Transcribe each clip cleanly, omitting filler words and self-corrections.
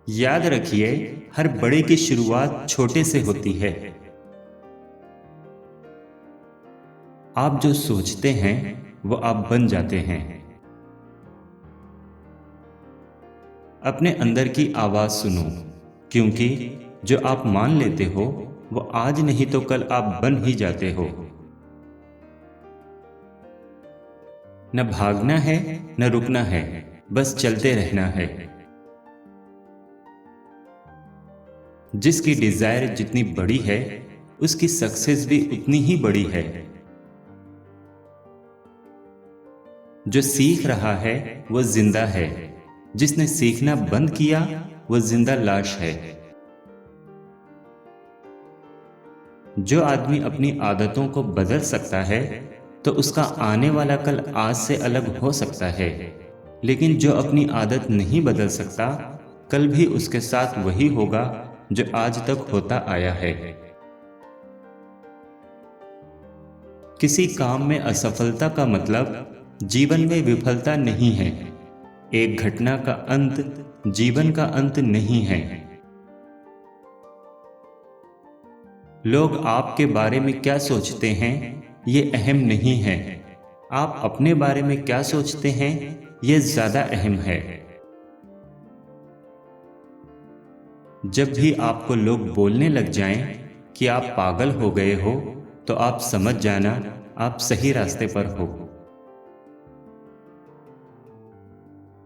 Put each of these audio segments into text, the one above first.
याद रखिए, हर बड़े की शुरुआत छोटे से होती है। आप जो सोचते हैं वो आप बन जाते हैं। अपने अंदर की आवाज सुनो, क्योंकि जो आप मान लेते हो वो आज नहीं तो कल आप बन ही जाते हो। न भागना है न रुकना है, बस चलते रहना है। जिसकी डिजायर जितनी बड़ी है, उसकी सक्सेस भी उतनी ही बड़ी है। जो सीख रहा है वो जिंदा है, जिसने सीखना बंद किया वो जिंदा लाश है। जो आदमी अपनी आदतों को बदल सकता है तो उसका आने वाला कल आज से अलग हो सकता है, लेकिन जो अपनी आदत नहीं बदल सकता, कल भी उसके साथ वही होगा जो आज तक होता आया है। किसी काम में असफलता का मतलब जीवन में विफलता नहीं है। एक घटना का अंत जीवन का अंत नहीं है। लोग आपके बारे में क्या सोचते हैं ये अहम नहीं है। आप अपने बारे में क्या सोचते हैं ये ज्यादा अहम है। जब भी आपको लोग बोलने लग जाएं कि आप पागल हो गए हो, तो आप समझ जाना आप सही रास्ते पर हो।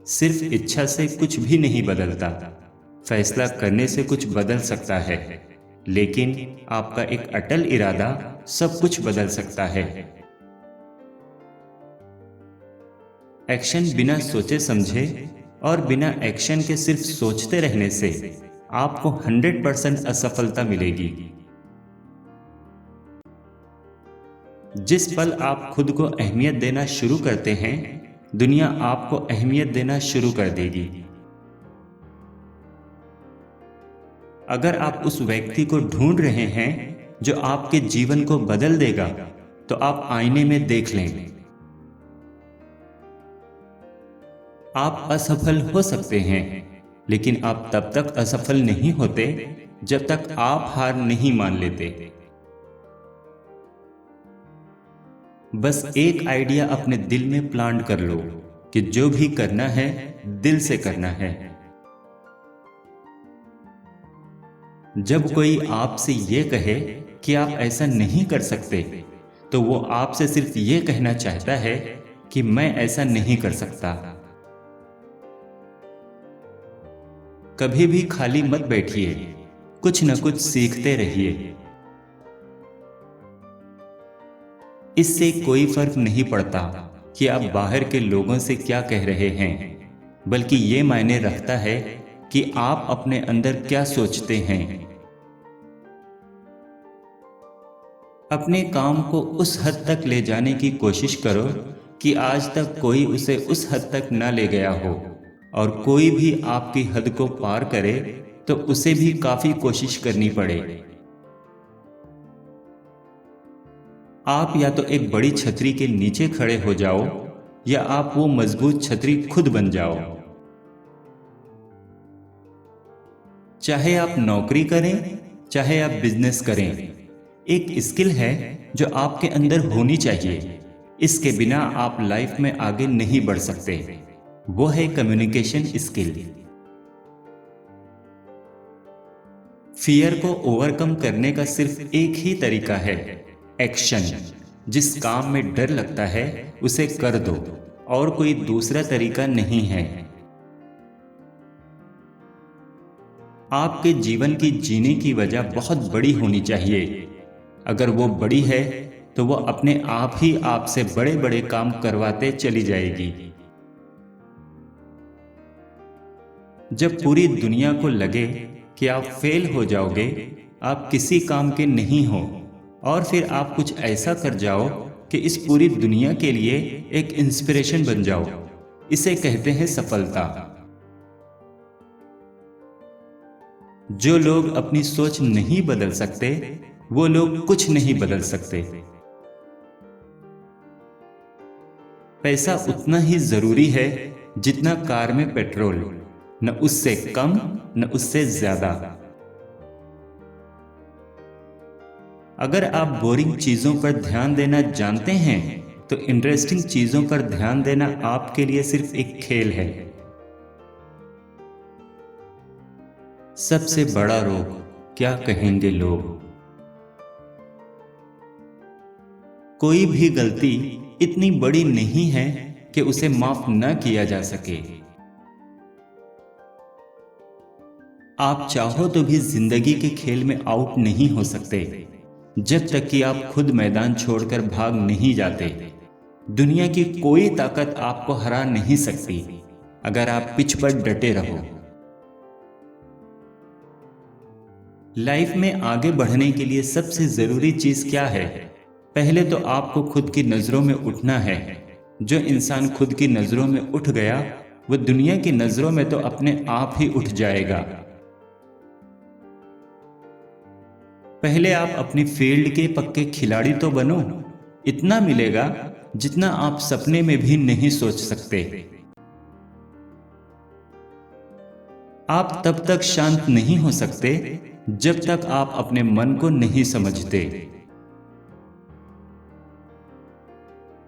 सिर्फ इच्छा से कुछ भी नहीं बदलता। फैसला करने से कुछ बदल सकता है, लेकिन आपका एक अटल इरादा सब कुछ बदल सकता है। एक्शन बिना सोचे समझे और बिना एक्शन के सिर्फ सोचते रहने से आपको 100% असफलता मिलेगी। जिस पल आप खुद को अहमियत देना शुरू करते हैं, दुनिया आपको अहमियत देना शुरू कर देगी। अगर आप उस व्यक्ति को ढूंढ रहे हैं जो आपके जीवन को बदल देगा, तो आप आईने में देख लें। आप असफल हो सकते हैं, लेकिन आप तब तक असफल नहीं होते जब तक आप हार नहीं मान लेते। बस एक आइडिया अपने दिल में प्लांट कर लो कि जो भी करना है दिल से करना है। जब कोई आपसे ये कहे कि आप ऐसा नहीं कर सकते, तो वो आपसे सिर्फ ये कहना चाहता है कि मैं ऐसा नहीं कर सकता। कभी भी खाली मत बैठिए, कुछ न कुछ सीखते रहिए। इससे कोई फर्क नहीं पड़ता कि आप बाहर के लोगों से क्या कह रहे हैं, बल्कि ये मायने रखता है कि आप अपने अंदर क्या सोचते हैं। अपने काम को उस हद तक ले जाने की कोशिश करो कि आज तक कोई उसे उस हद तक न ले गया हो, और कोई भी आपकी हद को पार करे तो उसे भी काफी कोशिश करनी पड़े। आप या तो एक बड़ी छतरी के नीचे खड़े हो जाओ, या आप वो मजबूत छतरी खुद बन जाओ। चाहे आप नौकरी करें, चाहे आप बिजनेस करें, एक स्किल है जो आपके अंदर होनी चाहिए। इसके बिना आप लाइफ में आगे नहीं बढ़ सकते। वो है कम्युनिकेशन स्किल। फियर को ओवरकम करने का सिर्फ एक ही तरीका है, एक्शन। जिस काम में डर लगता है उसे कर दो, और कोई दूसरा तरीका नहीं है। आपके जीवन की जीने की वजह बहुत बड़ी होनी चाहिए। अगर वो बड़ी है तो वो अपने आप ही आपसे बड़े बड़े काम करवाते चली जाएगी। जब पूरी दुनिया को लगे कि आप फेल हो जाओगे, आप किसी काम के नहीं हो, और फिर आप कुछ ऐसा कर जाओ कि इस पूरी दुनिया के लिए एक इंस्पिरेशन बन जाओ, इसे कहते हैं सफलता। जो लोग अपनी सोच नहीं बदल सकते, वो लोग कुछ नहीं बदल सकते। पैसा उतना ही जरूरी है जितना कार में पेट्रोल। न उससे कम न उससे ज्यादा। अगर आप बोरिंग चीजों पर ध्यान देना जानते हैं तो इंटरेस्टिंग चीजों पर ध्यान देना आपके लिए सिर्फ एक खेल है। सबसे बड़ा रोग, क्या कहेंगे लोग। कोई भी गलती इतनी बड़ी नहीं है कि उसे माफ न किया जा सके। आप चाहो तो भी जिंदगी के खेल में आउट नहीं हो सकते जब तक कि आप खुद मैदान छोड़कर भाग नहीं जाते। दुनिया की कोई ताकत आपको हरा नहीं सकती अगर आप पिच पर डटे रहो। लाइफ में आगे बढ़ने के लिए सबसे जरूरी चीज क्या है? पहले तो आपको खुद की नजरों में उठना है। जो इंसान खुद की नजरों में उठ गया वो दुनिया की नजरों में तो अपने आप ही उठ जाएगा। पहले आप अपनी फील्ड के पक्के खिलाड़ी तो बनो। इतना मिलेगा जितना आप सपने में भी नहीं सोच सकते। आप तब तक शांत नहीं हो सकते जब तक आप अपने मन को नहीं समझते।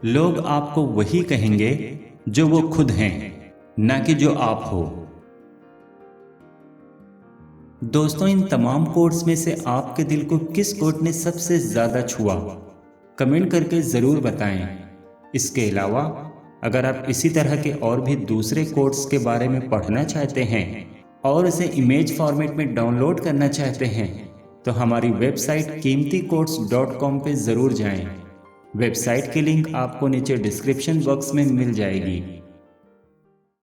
लोग आपको वही कहेंगे जो वो खुद हैं, ना कि जो आप हो। दोस्तों, इन तमाम कोट्स में से आपके दिल को किस कोट ने सबसे ज्यादा छुआ? कमेंट करके जरूर बताएं। इसके अलावा अगर आप इसी तरह के और भी दूसरे कोट्स के बारे में पढ़ना चाहते हैं और उसे इमेज फॉर्मेट में डाउनलोड करना चाहते हैं तो हमारी वेबसाइट कीमतीकोट्स.com पे जरूर जाएं। वेबसाइट की लिंक आपको नीचे डिस्क्रिप्शन बॉक्स में मिल जाएगी।